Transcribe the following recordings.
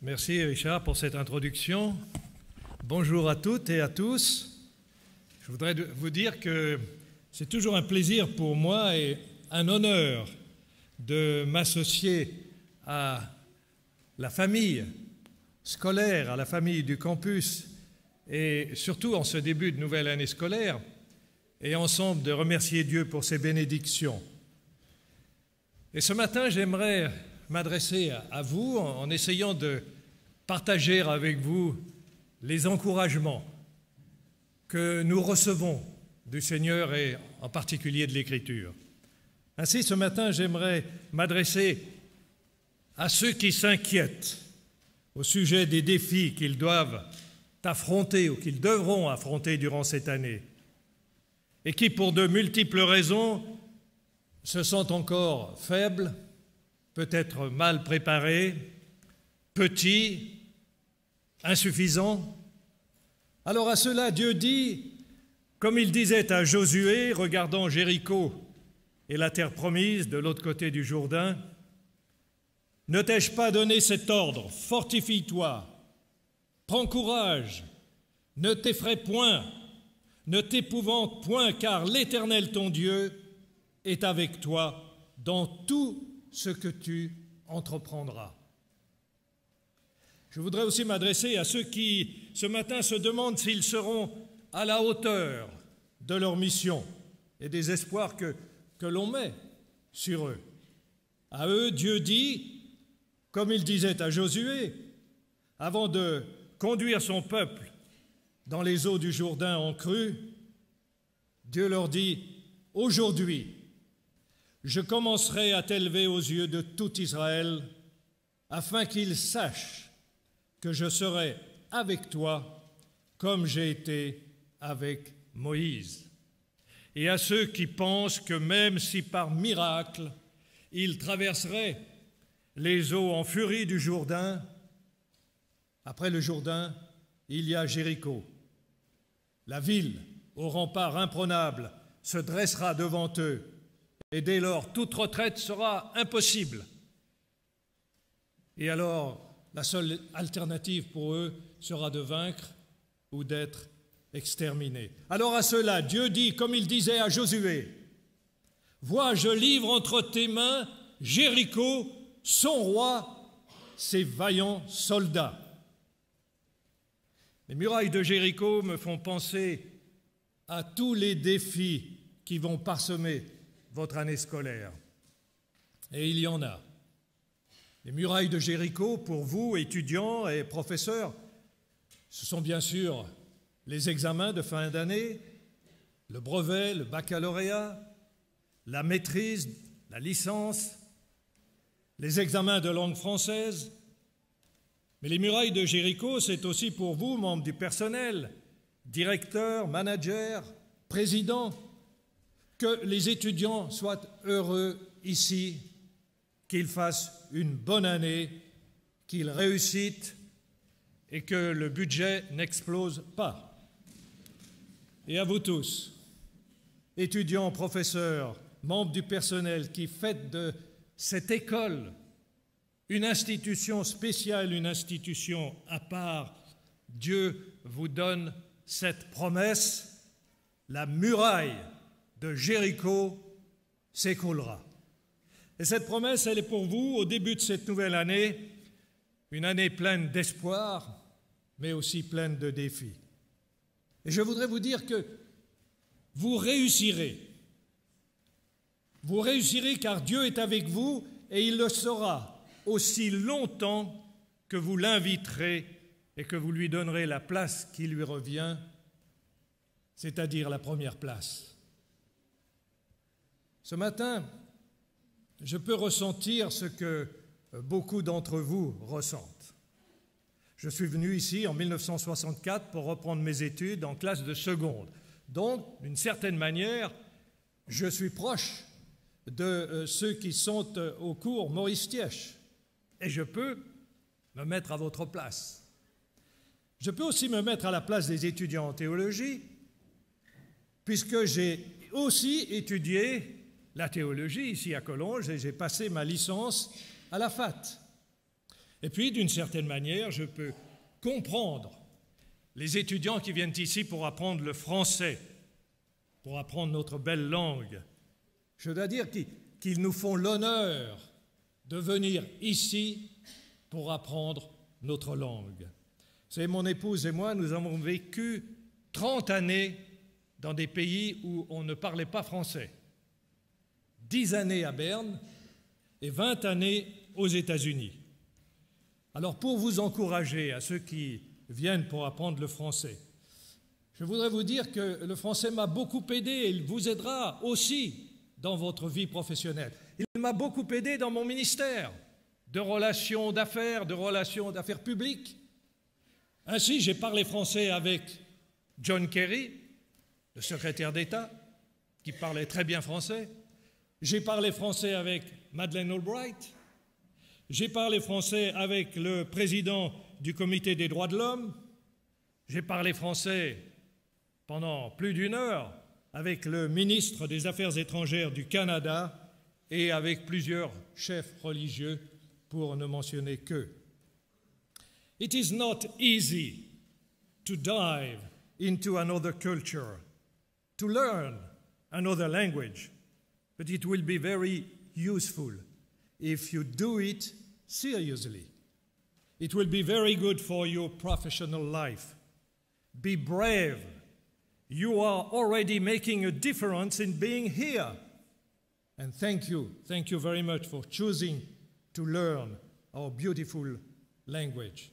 Merci Richard pour cette introduction. Bonjour à toutes et à tous. Je voudrais vous dire que c'est toujours un plaisir pour moi et un honneur de m'associer à la famille scolaire, à la famille du campus et surtout en ce début de nouvelle année scolaire et ensemble de remercier Dieu pour ses bénédictions. Et ce matin, j'aimerais m'adresser à vous en essayant de partager avec vous les encouragements que nous recevons du Seigneur et en particulier de l'Écriture. Ainsi, ce matin, j'aimerais m'adresser à ceux qui s'inquiètent au sujet des défis qu'ils doivent affronter ou qu'ils devront affronter durant cette année et qui, pour de multiples raisons, se sentent encore faibles, peut-être mal préparés, petits, insuffisants. Alors à cela, Dieu dit, comme il disait à Josué, regardant Jéricho et la terre promise de l'autre côté du Jourdain, « Ne t'ai-je pas donné cet ordre? Fortifie-toi, prends courage, ne t'effraie point, ne t'épouvante point, car l'Éternel ton Dieu est avec toi dans tout ce que tu entreprendras. » Je voudrais aussi m'adresser à ceux qui, ce matin, se demandent s'ils seront à la hauteur de leur mission et des espoirs que l'on met sur eux. À eux, Dieu dit, comme il disait à Josué, avant de conduire son peuple dans les eaux du Jourdain en crue, Dieu leur dit, « Aujourd'hui, je commencerai à t'élever aux yeux de tout Israël, afin qu'ils sachent que je serai avec toi comme j'ai été avec Moïse. » Et à ceux qui pensent que même si par miracle, ils traverseraient les eaux en furie du Jourdain, après le Jourdain, il y a Jéricho. La ville, aux remparts imprenables, se dressera devant eux, et dès lors, toute retraite sera impossible. Et alors, la seule alternative pour eux sera de vaincre ou d'être exterminés. Alors à cela, Dieu dit, comme il disait à Josué, « Vois, je livre entre tes mains Jéricho, son roi, ses vaillants soldats. » Les murailles de Jéricho me font penser à tous les défis qui vont parsemer votre année scolaire. Et il y en a. Les murailles de Jéricho, pour vous, étudiants et professeurs, ce sont bien sûr les examens de fin d'année, le brevet, le baccalauréat, la maîtrise, la licence, les examens de langue française. Mais les murailles de Jéricho, c'est aussi pour vous, membres du personnel, directeurs, managers, présidents, que les étudiants soient heureux ici, qu'ils fassent une bonne année, qu'ils réussissent et que le budget n'explose pas. Et à vous tous, étudiants, professeurs, membres du personnel qui faites de cette école une institution spéciale, une institution à part, Dieu vous donne cette promesse, la muraille de Jéricho s'écroulera. Et cette promesse, elle est pour vous, au début de cette nouvelle année, une année pleine d'espoir, mais aussi pleine de défis. Et je voudrais vous dire que vous réussirez. Vous réussirez car Dieu est avec vous et il le sera aussi longtemps que vous l'inviterez et que vous lui donnerez la place qui lui revient, c'est-à-dire la première place. Ce matin, je peux ressentir ce que beaucoup d'entre vous ressentent. Je suis venu ici en 1964 pour reprendre mes études en classe de seconde. Donc, d'une certaine manière, je suis proche de ceux qui sont au cours Maurice Thiesch. Et je peux me mettre à votre place. Je peux aussi me mettre à la place des étudiants en théologie, puisque j'ai aussi étudié la théologie ici à Collonges et j'ai passé ma licence à la FAT. Et puis, d'une certaine manière, je peux comprendre les étudiants qui viennent ici pour apprendre le français, pour apprendre notre belle langue. Je dois dire qu'ils nous font l'honneur de venir ici pour apprendre notre langue. Vous savez, mon épouse et moi, nous avons vécu 30 années dans des pays où on ne parlait pas français. 10 années à Berne et 20 années aux États-Unis. Alors, pour vous encourager, à ceux qui viennent pour apprendre le français, je voudrais vous dire que le français m'a beaucoup aidé et il vous aidera aussi dans votre vie professionnelle. Il m'a beaucoup aidé dans mon ministère de relations d'affaires publiques. Ainsi, j'ai parlé français avec John Kerry, le secrétaire d'État, qui parlait très bien français. J'ai parlé français avec Madeleine Albright. J'ai parlé français avec le président du Comité des droits de l'homme. J'ai parlé français pendant plus d'1 heure avec le ministre des Affaires étrangères du Canada et avec plusieurs chefs religieux, pour ne mentionner qu'eux. It is not easy to dive into another culture, to learn another language, but it will be very useful if you do it seriously. It will be very good for your professional life. Be brave. You are already making a difference in being here. And thank you very much for choosing to learn our beautiful language.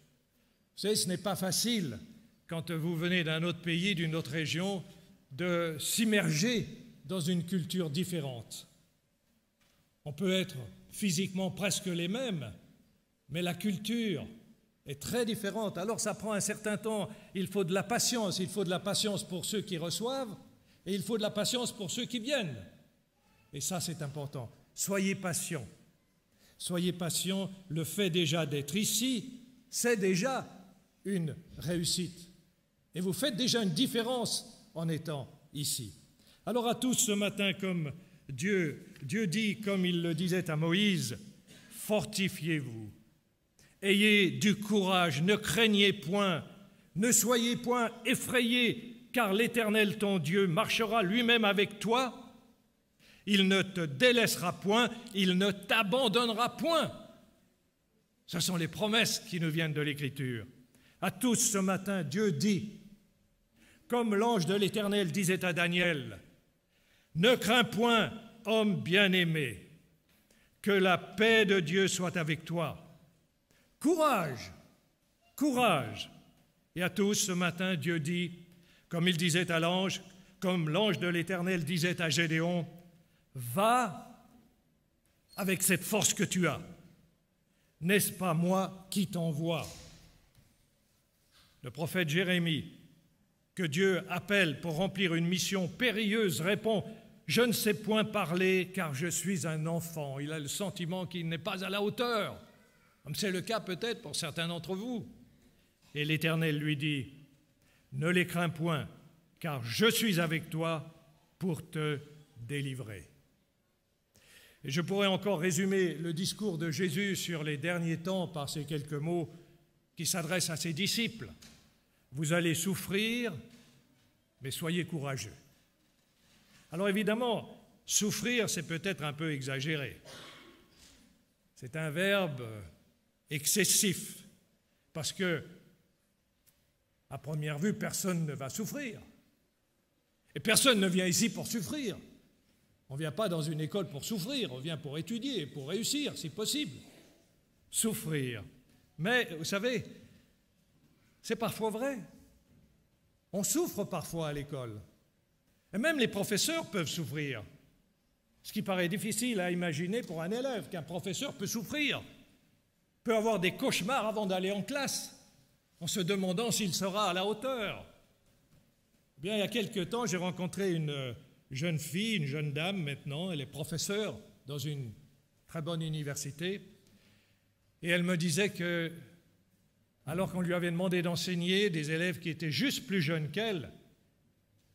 Vous savez, ce n'est pas facile, quand vous venez d'un autre pays, d'une autre région, de s'immerger dans une culture différente. On peut être physiquement presque les mêmes, mais la culture est très différente. Alors ça prend un certain temps. Il faut de la patience. Il faut de la patience pour ceux qui reçoivent et il faut de la patience pour ceux qui viennent. Et ça, c'est important. Soyez patients. Soyez patients. Le fait déjà d'être ici, c'est déjà une réussite. Et vous faites déjà une différence en étant ici. Alors à tous ce matin, comme Dieu dit, comme il le disait à Moïse, fortifiez-vous. Ayez du courage, ne craignez point, ne soyez point effrayés, car l'Éternel ton Dieu marchera lui-même avec toi. Il ne te délaissera point, il ne t'abandonnera point. Ce sont les promesses qui nous viennent de l'Écriture. À tous ce matin, Dieu dit, comme l'ange de l'Éternel disait à Daniel, « Ne crains point, homme bien-aimé, que la paix de Dieu soit avec toi. » Courage, courage. Et à tous ce matin, Dieu dit, comme il disait à l'ange, comme l'ange de l'Éternel disait à Gédéon, va avec cette force que tu as. N'est-ce pas moi qui t'envoie? Le prophète Jérémie, que Dieu appelle pour remplir une mission périlleuse, répond, je ne sais point parler car je suis un enfant. Il a le sentiment qu'il n'est pas à la hauteur. Comme c'est le cas peut-être pour certains d'entre vous. Et l'Éternel lui dit, ne les crains point, car je suis avec toi pour te délivrer. Et je pourrais encore résumer le discours de Jésus sur les derniers temps par ces quelques mots qui s'adressent à ses disciples. Vous allez souffrir, mais soyez courageux. Alors évidemment, souffrir, c'est peut-être un peu exagéré. C'est un verbe excessif, parce que, à première vue, personne ne va souffrir. Et personne ne vient ici pour souffrir. On ne vient pas dans une école pour souffrir, on vient pour étudier, pour réussir, si possible. Souffrir. Mais, vous savez, c'est parfois vrai. On souffre parfois à l'école. Et même les professeurs peuvent souffrir. Ce qui paraît difficile à imaginer pour un élève, qu'un professeur peut souffrir, peut avoir des cauchemars avant d'aller en classe, en se demandant s'il sera à la hauteur. Eh bien, il y a quelque temps, j'ai rencontré une jeune fille, une jeune dame maintenant, elle est professeure dans une très bonne université, et elle me disait que, alors qu'on lui avait demandé d'enseigner des élèves qui étaient juste plus jeunes qu'elle,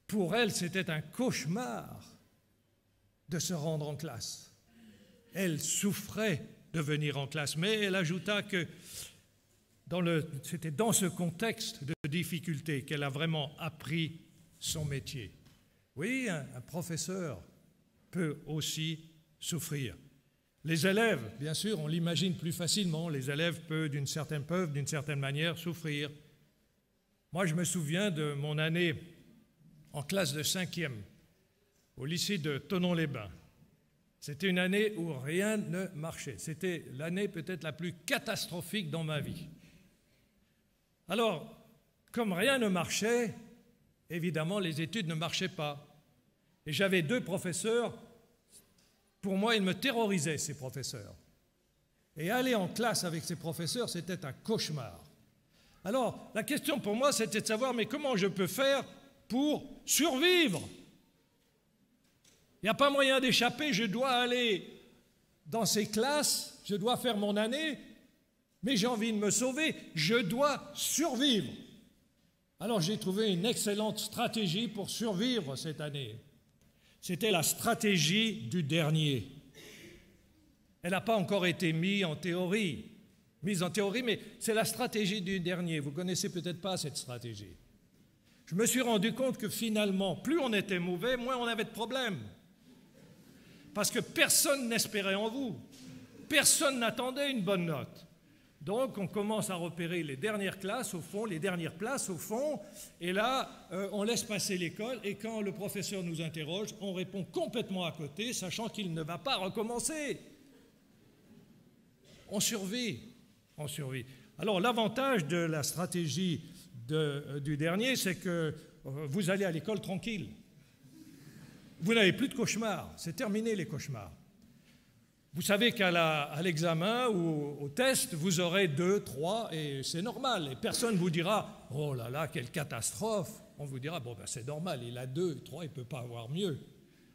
pour elle, c'était un cauchemar de se rendre en classe. Elle souffrait de venir en classe, mais elle ajouta que c'était dans ce contexte de difficulté qu'elle a vraiment appris son métier. Oui, un professeur peut aussi souffrir. Les élèves, bien sûr, on l'imagine plus facilement, les élèves peuvent d'une certaine manière souffrir. Moi, je me souviens de mon année en classe de 5e au lycée de Thonon-les-Bains. C'était une année où rien ne marchait. C'était l'année peut-être la plus catastrophique dans ma vie. Alors, comme rien ne marchait, évidemment, les études ne marchaient pas. Et j'avais 2 professeurs. Pour moi, ils me terrorisaient, ces professeurs. Et aller en classe avec ces professeurs, c'était un cauchemar. Alors, la question pour moi, c'était de savoir, mais comment je peux faire pour survivre? Il n'y a pas moyen d'échapper, je dois aller dans ces classes, je dois faire mon année, mais j'ai envie de me sauver, je dois survivre. Alors j'ai trouvé une excellente stratégie pour survivre cette année. C'était la stratégie du dernier. Elle n'a pas encore été mise en théorie, mais c'est la stratégie du dernier. Vous ne connaissez peut-être pas cette stratégie. Je me suis rendu compte que finalement, plus on était mauvais, moins on avait de problèmes. Parce que personne n'espérait en vous. Personne n'attendait une bonne note. Donc, on commence à repérer les dernières classes au fond, les dernières places au fond, et là, on laisse passer l'école, et quand le professeur nous interroge, on répond complètement à côté, sachant qu'il ne va pas recommencer. On survit. Alors, l'avantage de la stratégie du dernier, c'est que vous allez à l'école tranquille. Vous n'avez plus de cauchemars, c'est terminé les cauchemars. Vous savez qu'à l'examen ou au test, vous aurez 2, 3, et c'est normal. Et personne ne vous dira « Oh là là, quelle catastrophe !» On vous dira « Bon, ben, c'est normal, il a 2, 3, il ne peut pas avoir mieux. »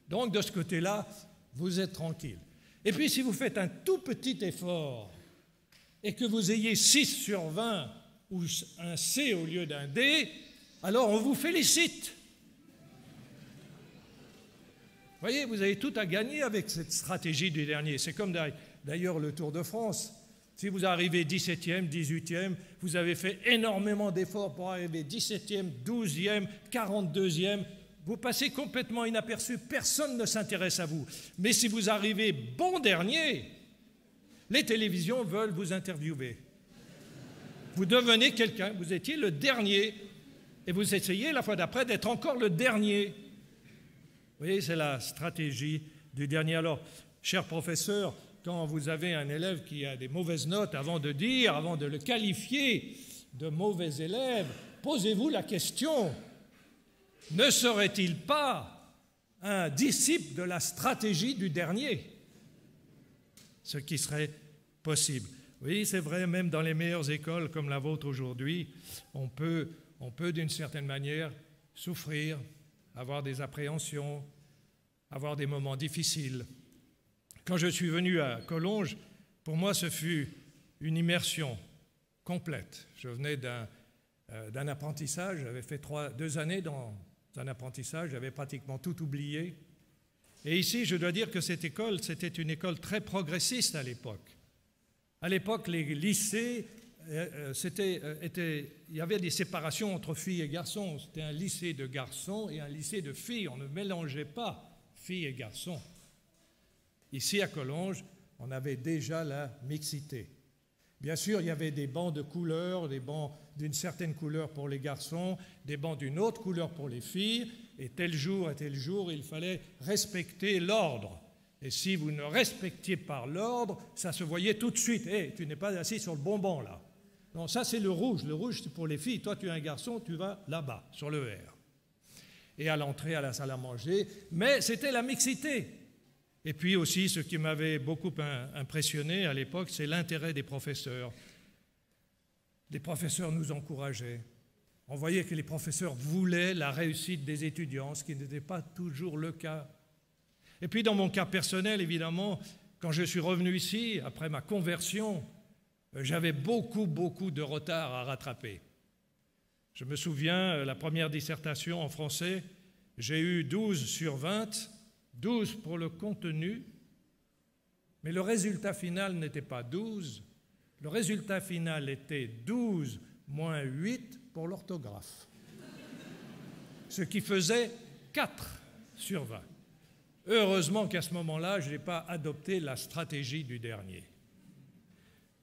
Donc, de ce côté-là, vous êtes tranquille. Et puis, si vous faites un tout petit effort et que vous ayez 6 sur 20 ou un C au lieu d'un D, alors on vous félicite. Vous voyez, vous avez tout à gagner avec cette stratégie du dernier. C'est comme d'ailleurs le Tour de France. Si vous arrivez 17e, 18e, vous avez fait énormément d'efforts pour arriver 17e, 12e, 42e. Vous passez complètement inaperçu, personne ne s'intéresse à vous. Mais si vous arrivez bon dernier, les télévisions veulent vous interviewer. Vous devenez quelqu'un, vous étiez le dernier, et vous essayez la fois d'après d'être encore le dernier. Vous voyez, c'est la stratégie du dernier. Alors, cher professeur, quand vous avez un élève qui a des mauvaises notes, avant de le qualifier de mauvais élève, posez-vous la question, ne serait-il pas un disciple de la stratégie du dernier? Ce qui serait possible. Oui, c'est vrai, même dans les meilleures écoles comme la vôtre aujourd'hui, on peut d'une certaine manière souffrir, avoir des appréhensions, avoir des moments difficiles. Quand je suis venu à Collonges, pour moi, ce fut une immersion complète. Je venais d'un apprentissage, j'avais fait 2 années dans un apprentissage, j'avais pratiquement tout oublié. Et ici, je dois dire que cette école, c'était une école très progressiste à l'époque. À l'époque, les lycées, il y avait des séparations entre filles et garçons. C'était un lycée de garçons et un lycée de filles. On ne mélangeait pas filles et garçons. Ici, à Collonges, on avait déjà la mixité. Bien sûr, il y avait des bancs de couleur, des bancs d'une certaine couleur pour les garçons, des bancs d'une autre couleur pour les filles, et tel jour, il fallait respecter l'ordre. Et si vous ne respectiez pas l'ordre, ça se voyait tout de suite. Hey, tu n'es pas assis sur le bon banc, là. Non, ça, c'est le rouge. Le rouge, c'est pour les filles. Toi, tu es un garçon, tu vas là-bas, sur le vert. Et à l'entrée, à la salle à manger. Mais c'était la mixité. Et puis aussi, ce qui m'avait beaucoup impressionné à l'époque, c'est l'intérêt des professeurs. Les professeurs nous encourageaient. On voyait que les professeurs voulaient la réussite des étudiants, ce qui n'était pas toujours le cas. Et puis dans mon cas personnel, évidemment, quand je suis revenu ici, après ma conversion, j'avais beaucoup de retard à rattraper. Je me souviens, la première dissertation en français, j'ai eu 12 sur 20, 12 pour le contenu Mais le résultat final n'était pas 12, le résultat final était 12 moins 8 pour l'orthographe, ce qui faisait 4 sur 20. Heureusement qu'à ce moment-là, je n'ai pas adopté la stratégie du dernier.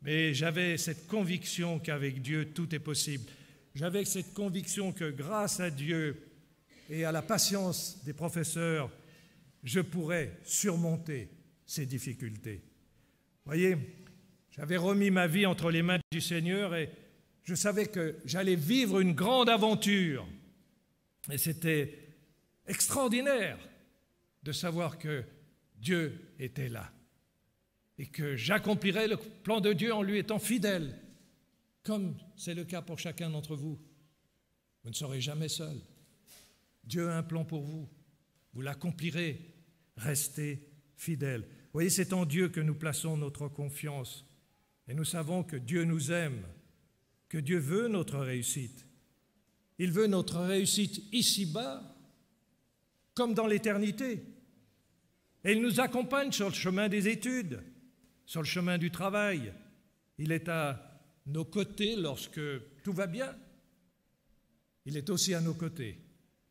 Mais j'avais cette conviction qu'avec Dieu, tout est possible. J'avais cette conviction que grâce à Dieu et à la patience des professeurs, je pourrais surmonter ces difficultés. Vous voyez, j'avais remis ma vie entre les mains du Seigneur et je savais que j'allais vivre une grande aventure. Et c'était extraordinaire de savoir que Dieu était là et que j'accomplirais le plan de Dieu en lui étant fidèle, comme c'est le cas pour chacun d'entre vous. Vous ne serez jamais seul. Dieu a un plan pour vous. Vous l'accomplirez. Restez fidèles. Vous voyez, c'est en Dieu que nous plaçons notre confiance. Et nous savons que Dieu nous aime, que Dieu veut notre réussite. Il veut notre réussite ici-bas, comme dans l'éternité. Et il nous accompagne sur le chemin des études, sur le chemin du travail. Il est à nos côtés lorsque tout va bien. Il est aussi à nos côtés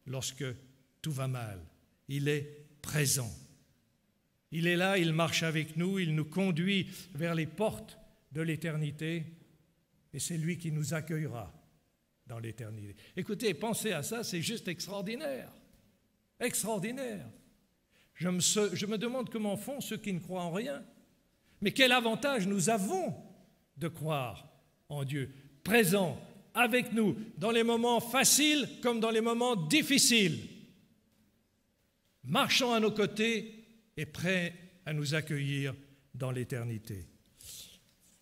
lorsque tout va mal. Il est présent. Il est là, il marche avec nous, il nous conduit vers les portes de l'éternité et c'est lui qui nous accueillera dans l'éternité. Écoutez, pensez à ça, c'est juste extraordinaire. Extraordinaire. Je me demande comment font ceux qui ne croient en rien. Mais quel avantage nous avons de croire en Dieu, présent avec nous, dans les moments faciles comme dans les moments difficiles, marchant à nos côtés et prêt à nous accueillir dans l'éternité.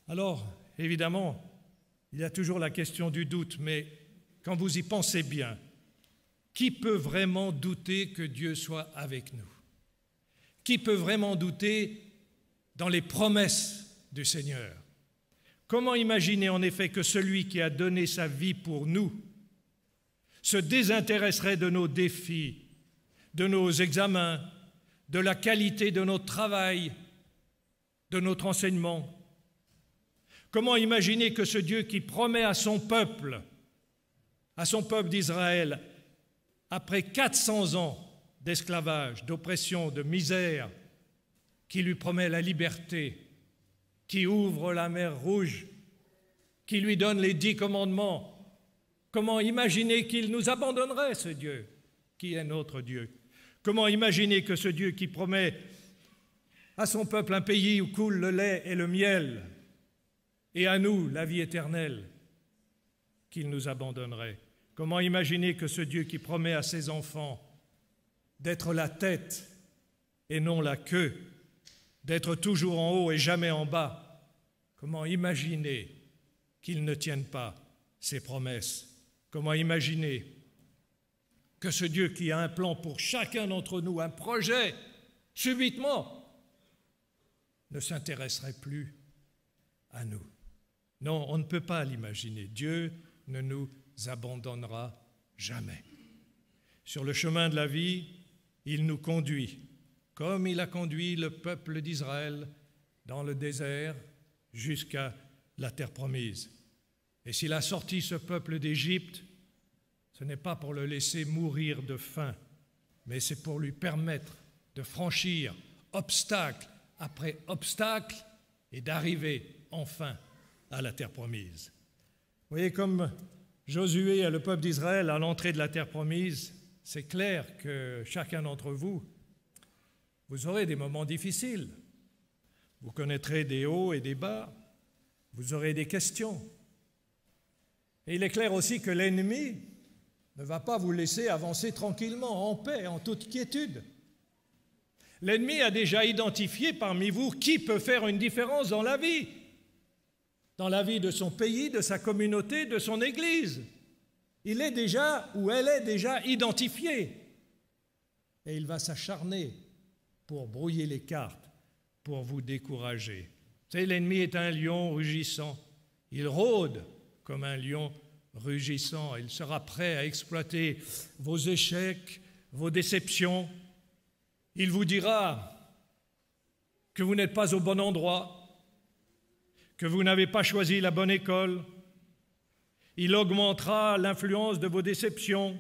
Alors, évidemment, il y a toujours la question du doute, mais quand vous y pensez bien, qui peut vraiment douter que Dieu soit avec nous? Qui peut vraiment douter dans les promesses du Seigneur? Comment imaginer en effet que celui qui a donné sa vie pour nous se désintéresserait de nos défis, de nos examens, de la qualité de notre travail, de notre enseignement? Comment imaginer que ce Dieu qui promet à son peuple d'Israël, après 400 ans d'esclavage, d'oppression, de misère, qui lui promet la liberté, qui ouvre la mer Rouge, qui lui donne les 10 commandements, comment imaginer qu'il nous abandonnerait, ce Dieu, qui est notre Dieu? Comment imaginer que ce Dieu qui promet à son peuple un pays où coule le lait et le miel, et à nous la vie éternelle, qu'il nous abandonnerait? Comment imaginer que ce Dieu qui promet à ses enfants d'être la tête et non la queue, d'être toujours en haut et jamais en bas, comment imaginer qu'il ne tienne pas ses promesses? Comment imaginer que ce Dieu qui a un plan pour chacun d'entre nous, un projet, subitement, ne s'intéresserait plus à nous? Non, on ne peut pas l'imaginer. Dieu ne nous abandonnera jamais. Sur le chemin de la vie, il nous conduit, comme il a conduit le peuple d'Israël dans le désert jusqu'à la terre promise. Et s'il a sorti ce peuple d'Égypte, ce n'est pas pour le laisser mourir de faim, mais c'est pour lui permettre de franchir obstacle après obstacle et d'arriver enfin à la terre promise. Vous voyez, comme Josué et le peuple d'Israël à l'entrée de la terre promise, c'est clair que chacun d'entre vous, vous aurez des moments difficiles. Vous connaîtrez des hauts et des bas. Vous aurez des questions. Et il est clair aussi que l'ennemi ne va pas vous laisser avancer tranquillement, en paix, en toute quiétude. L'ennemi a déjà identifié parmi vous qui peut faire une différence dans la vie de son pays, de sa communauté, de son Église. Il est déjà, ou elle est déjà identifiée. Et il va s'acharner pour brouiller les cartes, pour vous décourager. Vous savez, l'ennemi est un lion rugissant. Il rôde comme un lion rugissant. Il sera prêt à exploiter vos échecs, vos déceptions. Il vous dira que vous n'êtes pas au bon endroit, que vous n'avez pas choisi la bonne école. Il augmentera l'influence de vos déceptions.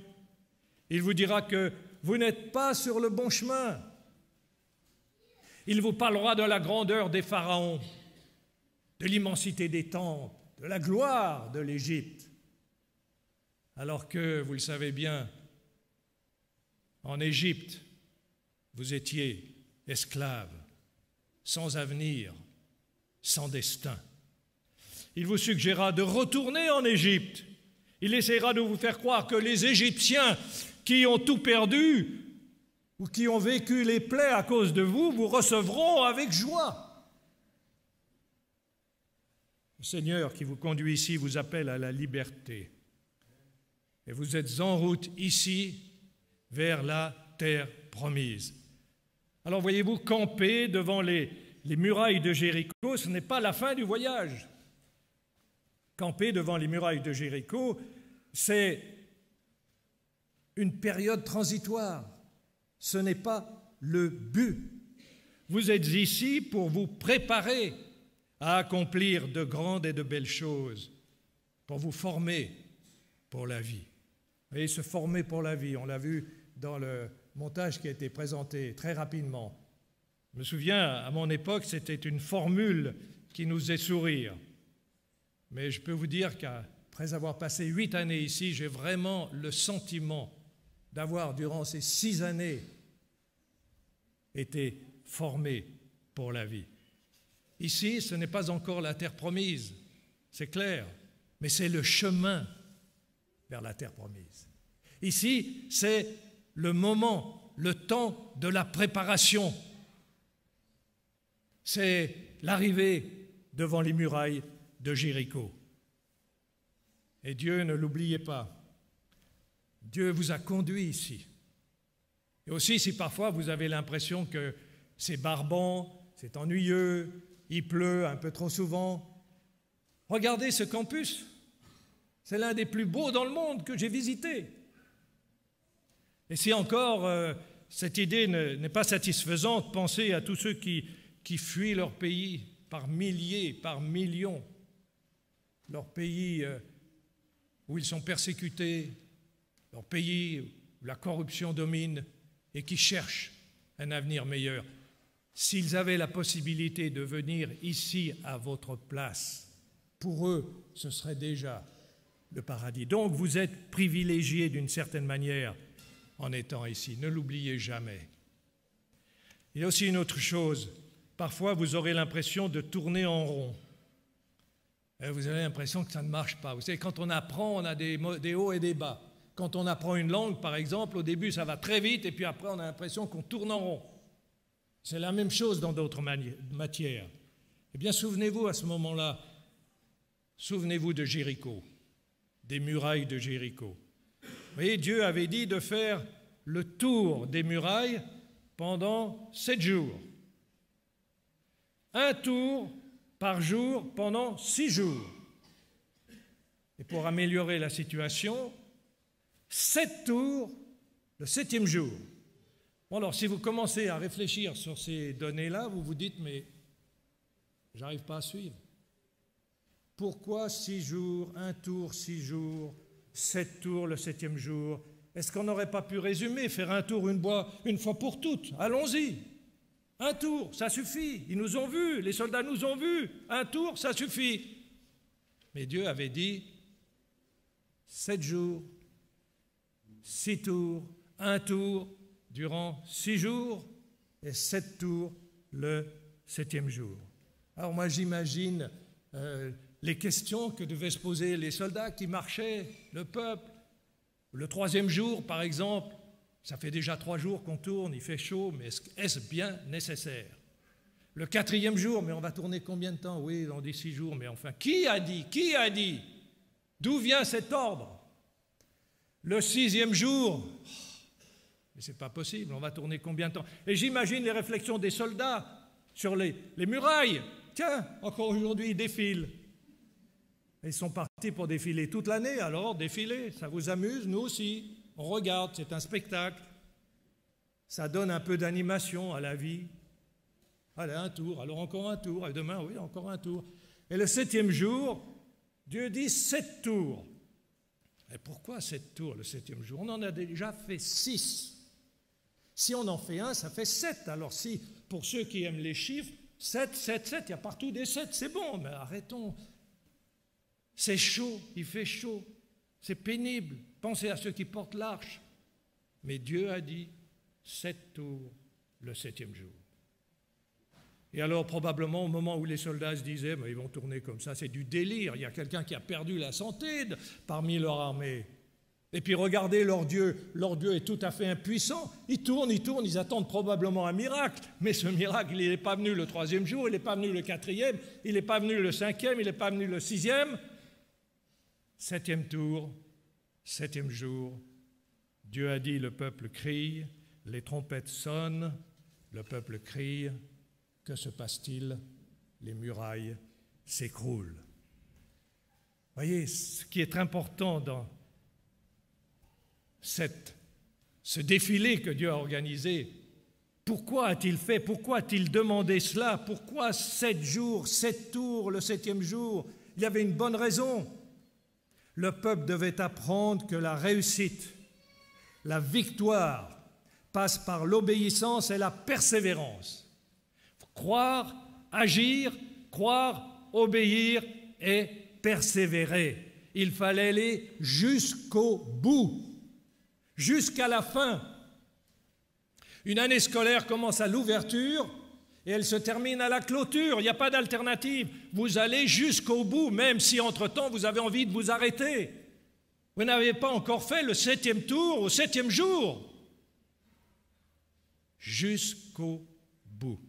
Il vous dira que vous n'êtes pas sur le bon chemin. Il vous parlera de la grandeur des pharaons, de l'immensité des temples, de la gloire de l'Égypte. Alors que, vous le savez bien, en Égypte, vous étiez esclaves, sans avenir, sans destin. Il vous suggérera de retourner en Égypte. Il essaiera de vous faire croire que les Égyptiens qui ont tout perdu ou qui ont vécu les plaies à cause de vous, vous recevront avec joie. Le Seigneur qui vous conduit ici vous appelle à la liberté. Et vous êtes en route ici vers la terre promise. Alors voyez-vous, camper devant les murailles de Jéricho, ce n'est pas la fin du voyage. Camper devant les murailles de Jéricho, c'est une période transitoire. Ce n'est pas le but. Vous êtes ici pour vous préparer à accomplir de grandes et de belles choses, pour vous former pour la vie. Vous voyez, se former pour la vie, on l'a vu dans le montage qui a été présenté très rapidement. Je me souviens, à mon époque, c'était une formule qui nous faisait sourire. Mais je peux vous dire qu'après avoir passé 8 années ici, j'ai vraiment le sentiment d'avoir, durant ces 6 années, été formé pour la vie. Ici, ce n'est pas encore la terre promise, c'est clair, mais c'est le chemin vers la terre promise. Ici, c'est le moment, le temps de la préparation. C'est l'arrivée devant les murailles de Jéricho. Et Dieu, ne l'oubliez pas, Dieu vous a conduit ici. Et aussi, si parfois vous avez l'impression que c'est barbant, c'est ennuyeux, il pleut un peu trop souvent, regardez ce campus. C'est l'un des plus beaux dans le monde que j'ai visité. Et si encore cette idée n'est pas satisfaisante, pensez à tous ceux qui fuient leur pays par milliers, par millions, leur pays où ils sont persécutés, leur pays où la corruption domine et qui cherchent un avenir meilleur. S'ils avaient la possibilité de venir ici à votre place, pour eux, ce serait déjà le paradis. Donc vous êtes privilégiés d'une certaine manière en étant ici. Ne l'oubliez jamais. Il y a aussi une autre chose. Parfois, vous aurez l'impression de tourner en rond. Et vous avez l'impression que ça ne marche pas. Vous savez, quand on apprend, on a des hauts et des bas. Quand on apprend une langue, par exemple, au début, ça va très vite, et puis après, on a l'impression qu'on tourne en rond. C'est la même chose dans d'autres matières. Eh bien, souvenez-vous à ce moment-là, souvenez-vous de Jéricho, des murailles de Jéricho. Vous voyez, Dieu avait dit de faire le tour des murailles pendant 7 jours. Un tour par jour pendant 6 jours. Et pour améliorer la situation, 7 tours le 7e jour. Bon alors, si vous commencez à réfléchir sur ces données-là, vous vous dites, mais j'arrive pas à suivre. Pourquoi 6 jours, un tour 6 jours, 7 tours le 7e jour? Est-ce qu'on n'aurait pas pu résumer, faire un tour une fois pour toutes? Allons-y. Un tour, ça suffit. Ils nous ont vus, les soldats nous ont vus. Un tour, ça suffit. Mais Dieu avait dit 7 jours, 6 tours, un tour durant 6 jours et 7 tours le 7e jour. Alors moi j'imagine les questions que devaient se poser les soldats qui marchaient, le peuple. Le 3e jour, par exemple, ça fait déjà 3 jours qu'on tourne, il fait chaud, mais est-ce bien nécessaire? Le 4e jour, mais on va tourner combien de temps? Oui, on dit 6 jours, mais enfin, qui a dit? D'où vient cet ordre? Le 6e jour, mais c'est pas possible, on va tourner combien de temps? Et j'imagine les réflexions des soldats sur les murailles. Tiens, encore aujourd'hui, ils défilent. Ils sont partis pour défiler toute l'année, alors défiler, ça vous amuse? Nous aussi. On regarde, c'est un spectacle. Ça donne un peu d'animation à la vie. Allez, un tour, alors encore un tour, et demain, oui, encore un tour. Et le 7e jour, Dieu dit 7 tours. Et pourquoi 7 tours le 7e jour? On en a déjà fait 6. Si on en fait un, ça fait 7. Alors si, pour ceux qui aiment les chiffres, 7, 7, 7, il y a partout des 7, c'est bon, mais arrêtons. C'est chaud, il fait chaud, c'est pénible. Pensez à ceux qui portent l'arche. Mais Dieu a dit 7 tours le 7e jour. Et alors, probablement, au moment où les soldats se disaient ils vont tourner comme ça, c'est du délire, il y a quelqu'un qui a perdu la santé parmi leur armée. Et puis regardez leur Dieu est tout à fait impuissant. Ils tournent, ils attendent probablement un miracle. Mais ce miracle, il n'est pas venu le 3e jour, il n'est pas venu le 4e, il n'est pas venu le 5e, il n'est pas venu le 6e. 7e tour, 7e jour, Dieu a dit, le peuple crie, les trompettes sonnent, le peuple crie. Que se passe-t-il? Les murailles s'écroulent. Voyez, ce qui est important dans ce défilé que Dieu a organisé, pourquoi a-t-il fait? Pourquoi a-t-il demandé cela? Pourquoi 7 jours, 7 tours, le 7e jour? Il y avait une bonne raison. Le peuple devait apprendre que la réussite, la victoire, passe par l'obéissance et la persévérance. Croire, agir, croire, obéir et persévérer. Il fallait aller jusqu'au bout, jusqu'à la fin. Une année scolaire commence à l'ouverture et elle se termine à la clôture. Il n'y a pas d'alternative. Vous allez jusqu'au bout, même si entre-temps vous avez envie de vous arrêter. Vous n'avez pas encore fait le 7e tour au 7e jour. Jusqu'au bout.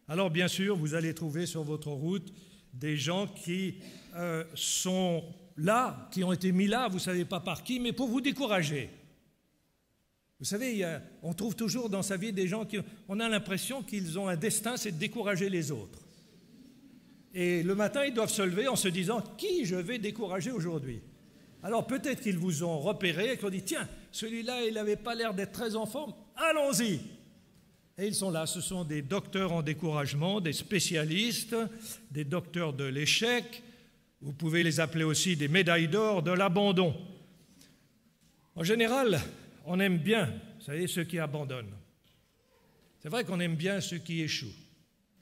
Alors bien sûr, vous allez trouver sur votre route des gens qui sont là, qui ont été mis là, vous ne savez pas par qui, mais pour vous décourager. Vous savez, on trouve toujours dans sa vie des gens qui... On a l'impression qu'ils ont un destin, c'est de décourager les autres. Et le matin, ils doivent se lever en se disant « Qui je vais décourager aujourd'hui ?» Alors peut-être qu'ils vous ont repéré et qu'ils ont dit « Tiens, celui-là, il n'avait pas l'air d'être très en forme, allons-y !» Et ils sont là, ce sont des docteurs en découragement, des spécialistes, des docteurs de l'échec. Vous pouvez les appeler aussi des médailles d'or de l'abandon. En général, on aime bien, vous savez, ceux qui abandonnent. C'est vrai qu'on aime bien ceux qui échouent.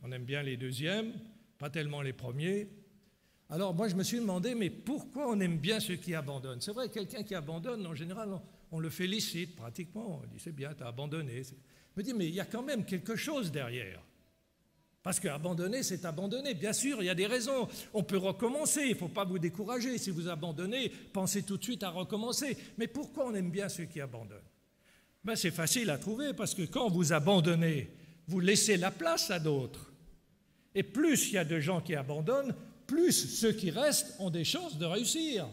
On aime bien les deuxièmes, pas tellement les premiers. Alors moi, je me suis demandé, mais pourquoi on aime bien ceux qui abandonnent? C'est vrai, quelqu'un qui abandonne, en général, on le félicite pratiquement. On dit, c'est bien, tu as abandonné. Je me dis, mais il y a quand même quelque chose derrière. Parce qu'abandonner, c'est abandonner. Bien sûr, il y a des raisons. On peut recommencer, il ne faut pas vous décourager. Si vous abandonnez, pensez tout de suite à recommencer. Mais pourquoi on aime bien ceux qui abandonnent? Ben, c'est facile à trouver, parce que quand vous abandonnez, vous laissez la place à d'autres. Et plus il y a de gens qui abandonnent, plus ceux qui restent ont des chances de réussir.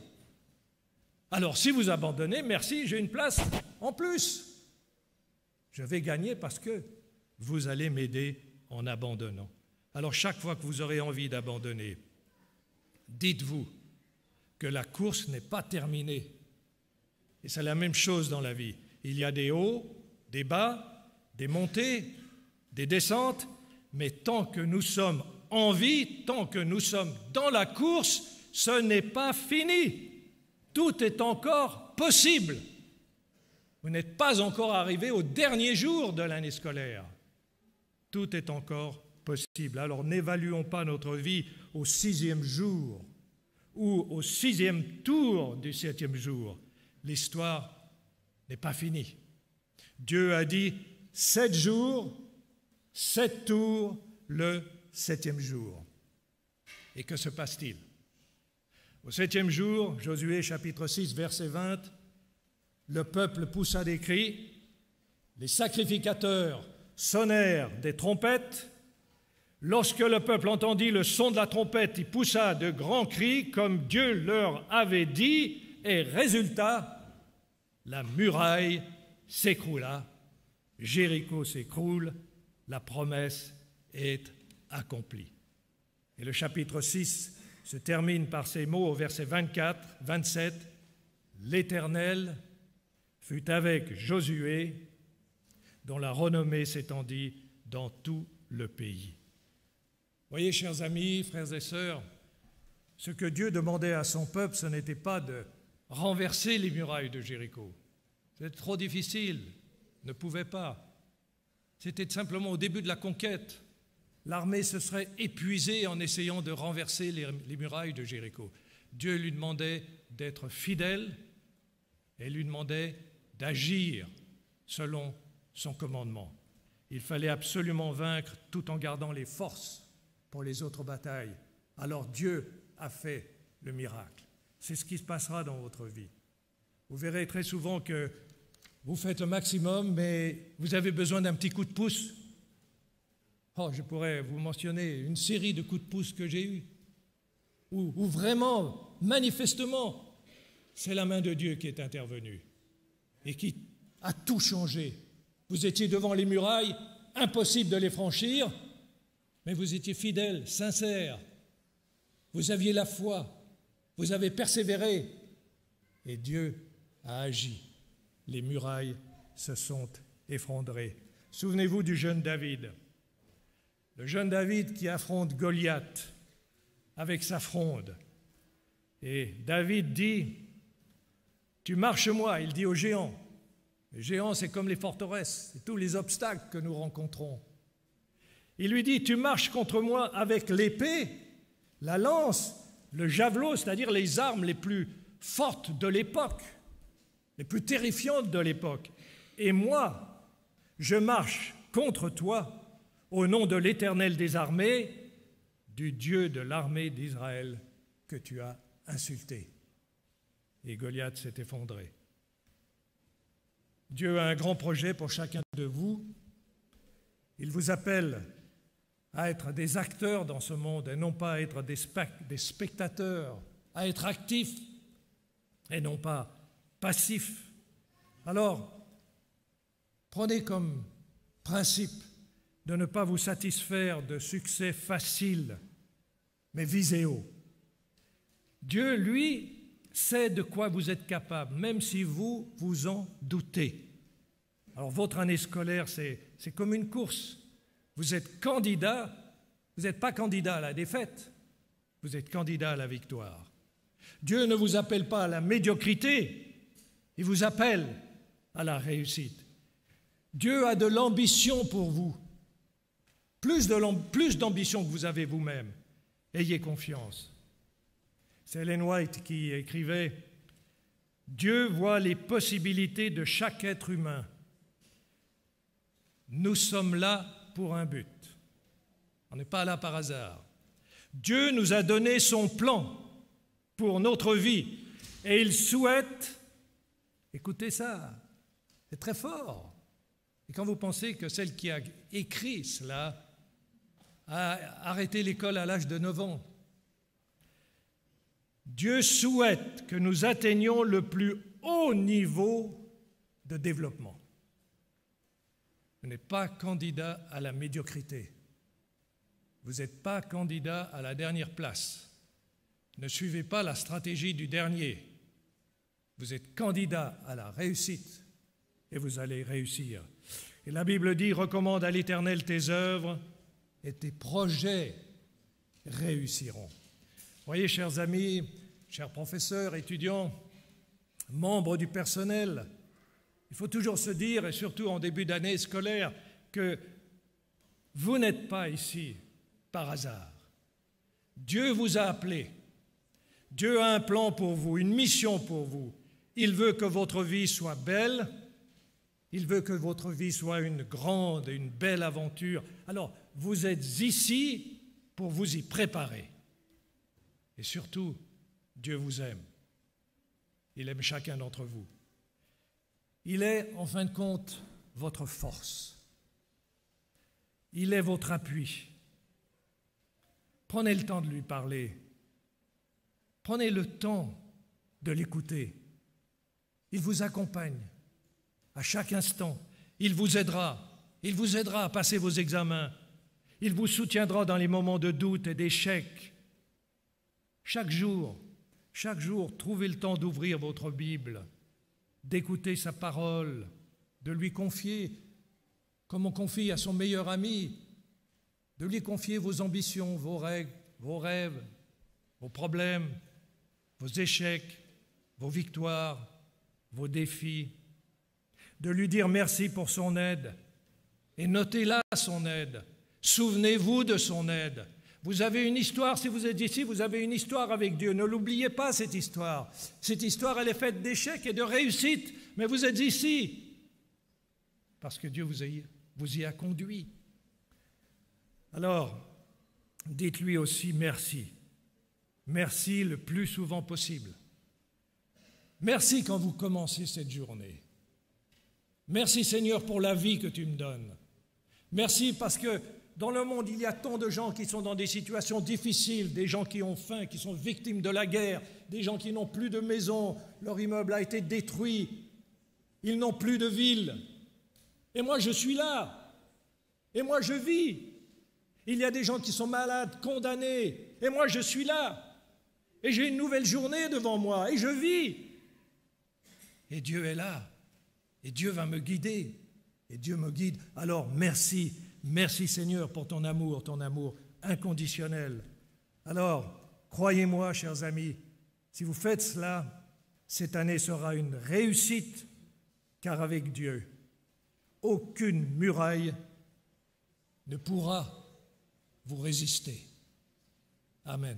Alors, si vous abandonnez, merci, j'ai une place en plus. Je vais gagner parce que vous allez m'aider en abandonnant. Alors chaque fois que vous aurez envie d'abandonner, dites-vous que la course n'est pas terminée. Et c'est la même chose dans la vie. Il y a des hauts, des bas, des montées, des descentes, mais tant que nous sommes en vie, tant que nous sommes dans la course, ce n'est pas fini. Tout est encore possible. Vous n'êtes pas encore arrivé au dernier jour de l'année scolaire. Tout est encore possible. Alors n'évaluons pas notre vie au 6e jour ou au 6e tour du 7e jour. L'histoire n'est pas finie. Dieu a dit 7 jours, 7 tours, le 7e jour. Et que se passe-t-il? Au 7e jour, Josué chapitre 6, verset 20, le peuple poussa des cris, les sacrificateurs sonnèrent des trompettes. Lorsque le peuple entendit le son de la trompette, il poussa de grands cris comme Dieu leur avait dit, et résultat, la muraille s'écroula, Jéricho s'écroule, la promesse est accomplie. Et le chapitre 6 se termine par ces mots au verset 24, 27, l'Éternel fut avec Josué, dont la renommée s'étendit dans tout le pays. Voyez, chers amis, frères et sœurs, ce que Dieu demandait à son peuple, ce n'était pas de renverser les murailles de Jéricho. C'était trop difficile, ne pouvait pas. C'était simplement au début de la conquête. L'armée se serait épuisée en essayant de renverser les murailles de Jéricho. Dieu lui demandait d'être fidèle et lui demandait d'agir selon son commandement. Il fallait absolument vaincre tout en gardant les forces pour les autres batailles. Alors Dieu a fait le miracle. C'est ce qui se passera dans votre vie. Vous verrez très souvent que vous faites le maximum, mais vous avez besoin d'un petit coup de pouce. Oh, je pourrais vous mentionner une série de coups de pouce que j'ai eus, où vraiment, manifestement, c'est la main de Dieu qui est intervenue et qui a tout changé. Vous étiez devant les murailles, impossible de les franchir, mais vous étiez fidèle, sincère. Vous aviez la foi, vous avez persévéré et Dieu a agi. Les murailles se sont effondrées. Souvenez-vous du jeune David. Le jeune David qui affronte Goliath avec sa fronde. Et David dit, « Tu marches moi », il dit aux géants. Les géants, c'est comme les forteresses, c'est tous les obstacles que nous rencontrons. Il lui dit, « Tu marches contre moi avec l'épée, la lance, le javelot, c'est-à-dire les armes les plus fortes de l'époque, les plus terrifiantes de l'époque. Et moi, je marche contre toi au nom de l'Éternel des armées, du Dieu de l'armée d'Israël que tu as insulté. » Et Goliath s'est effondré. Dieu a un grand projet pour chacun de vous. Il vous appelle à être des acteurs dans ce monde et non pas à être des spectateurs, à être actifs et non pas passifs. Alors, prenez comme principe de ne pas vous satisfaire de succès faciles, mais visez haut. Dieu, lui, sait de quoi vous êtes capable, même si vous vous en doutez. Alors, votre année scolaire, c'est comme une course. Vous êtes candidat, vous n'êtes pas candidat à la défaite, vous êtes candidat à la victoire. Dieu ne vous appelle pas à la médiocrité, il vous appelle à la réussite. Dieu a de l'ambition pour vous, plus d'ambition que vous avez vous-même. Ayez confiance. C'est Ellen White qui écrivait « Dieu voit les possibilités de chaque être humain. Nous sommes là pour un but. On n'est pas là par hasard. Dieu nous a donné son plan pour notre vie et il souhaite, écoutez ça, c'est très fort. Et quand vous pensez que celle qui a écrit cela a arrêté l'école à l'âge de 9 ans, Dieu souhaite que nous atteignions le plus haut niveau de développement. Vous n'êtes pas candidat à la médiocrité. Vous n'êtes pas candidat à la dernière place. Ne suivez pas la stratégie du dernier. Vous êtes candidat à la réussite et vous allez réussir. Et la Bible dit, recommande à l'Éternel tes œuvres et tes projets réussiront. Voyez, chers amis, chers professeurs, étudiants, membres du personnel, il faut toujours se dire, et surtout en début d'année scolaire, que vous n'êtes pas ici par hasard. Dieu vous a appelé. Dieu a un plan pour vous, une mission pour vous. Il veut que votre vie soit belle. Il veut que votre vie soit une grande, une belle aventure. Alors, vous êtes ici pour vous y préparer. Et surtout, Dieu vous aime. Il aime chacun d'entre vous. Il est, en fin de compte, votre force. Il est votre appui. Prenez le temps de lui parler. Prenez le temps de l'écouter. Il vous accompagne à chaque instant. Il vous aidera. Il vous aidera à passer vos examens. Il vous soutiendra dans les moments de doute et d'échec. Chaque jour, trouvez le temps d'ouvrir votre Bible, d'écouter sa parole, de lui confier, comme on confie à son meilleur ami, de lui confier vos ambitions, vos rêves, vos problèmes, vos échecs, vos victoires, vos défis, de lui dire merci pour son aide, et notez-la son aide, souvenez-vous de son aide. Vous avez une histoire, si vous êtes ici, vous avez une histoire avec Dieu, ne l'oubliez pas cette histoire. Cette histoire, elle est faite d'échecs et de réussites, mais vous êtes ici parce que Dieu vous y a conduit. Alors, dites-lui aussi merci. Merci le plus souvent possible. Merci quand vous commencez cette journée. Merci Seigneur pour la vie que tu me donnes. Merci parce que dans le monde, il y a tant de gens qui sont dans des situations difficiles, des gens qui ont faim, qui sont victimes de la guerre, des gens qui n'ont plus de maison, leur immeuble a été détruit, ils n'ont plus de ville. Et moi, je suis là. Et moi, je vis. Il y a des gens qui sont malades, condamnés. Et moi, je suis là. Et j'ai une nouvelle journée devant moi. Et je vis. Et Dieu est là. Et Dieu va me guider. Et Dieu me guide. Alors, merci. Merci Seigneur pour ton amour inconditionnel. Alors, croyez-moi, chers amis, si vous faites cela, cette année sera une réussite, car avec Dieu, aucune muraille ne pourra vous résister. Amen.